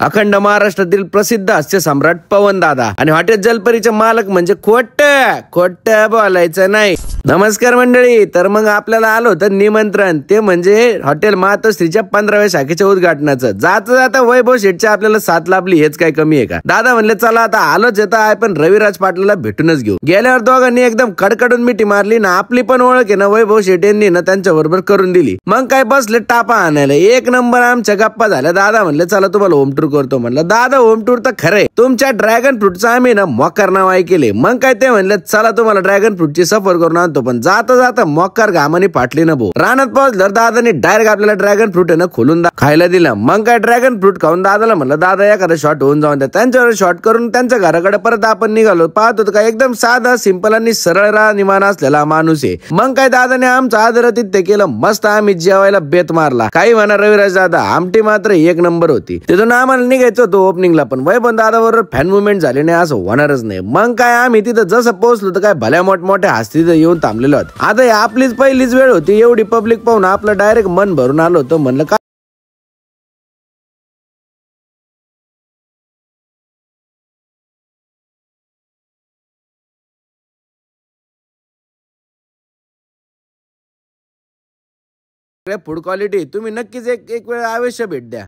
अखंड महाराष्ट्रातील प्रसिद्ध हास्य सम्राट पवन दादा आणि हॉटेल जलपरीचे मालक म्हणजे खोट बोलायचं नाही। नमस्कार मंडळी, तर मग आपल्याला आलो होतं निमंत्रण, ते म्हणजे हॉटेल मातोश्रीच्या 15व्या शाखेच्या उद्घाटनाचं। जाता वैभव शेठच्या आपल्याला साथ लाभली, हेच काय कमी आहे का। दादा म्हणले चला आता आलोच येता आहे, पण रविराज पाटलाला भेटूनच घेऊ। गेल्यावर दोघांनी एकदम कडकडून मिठी मारली ना, आपली पण ओळख आहे ना वैभव शेठ यांनी ना त्यांच्या बरोबर करून दिली। मग काय बसले टापा आणायला, एक नंबर आमच्या गप्पा झाल्या। दादा म्हणले चला तुम्हाला होम टूर करतो। म्हणलं दादा होम टूर तर खरंय, तुमच्या ड्रॅगन फ्रूटचं आम्ही ना मोकार नाव ऐकले। मग काय ते म्हणले चला तुम्हाला ड्रॅगन फ्रूटची सफर करून आणतो, पण जाता जाता मोकार घामाने फाटली ना भाऊ। रानात पोहोचल्यावर दादाने डायरेक्ट आपल्याला ड्रॅगन फ्रूट आहे ना खोलून खायला दिला। मग काय ड्रॅगन फ्रूट खाऊन दादाला म्हणलं दादा एखादा शॉट होऊन जाऊन द्या। त्यांच्यावर शॉट करून त्यांच्या घराकडे परत आपण निघालो। पाहत होतो का एकदम साधा सिंपल आणि सरळ निमान असलेला माणूस आहे। मग काय दादाने आमचं आदरातिथ्य केलं, मस्त आम्ही जेवायला बेत मारला। काही म्हणा रविराज दादा, आमटी मात्र एक नंबर होती। तिथून आम्हाला निघायचं होतं ओपनिंगला, पण वैभव दादा बरोबर फॅन मुवमेंट झाली नाही असं होणारच नाही। मग काय आम्ही तिथं जसं पोहोचलो तर काय भल्या मोठमोठ्या हस्तीत येऊन थांबलेलो होतो। आता आपलीच पहिलीच वेळ होती, एवढी पब्लिक पाहून आपलं डायरेक्ट मन भरून आलो होतं। म्हणलं का फूड क्वालिटी तुम्ही नक्कीच एक वेळ अवश्य भेट द्या।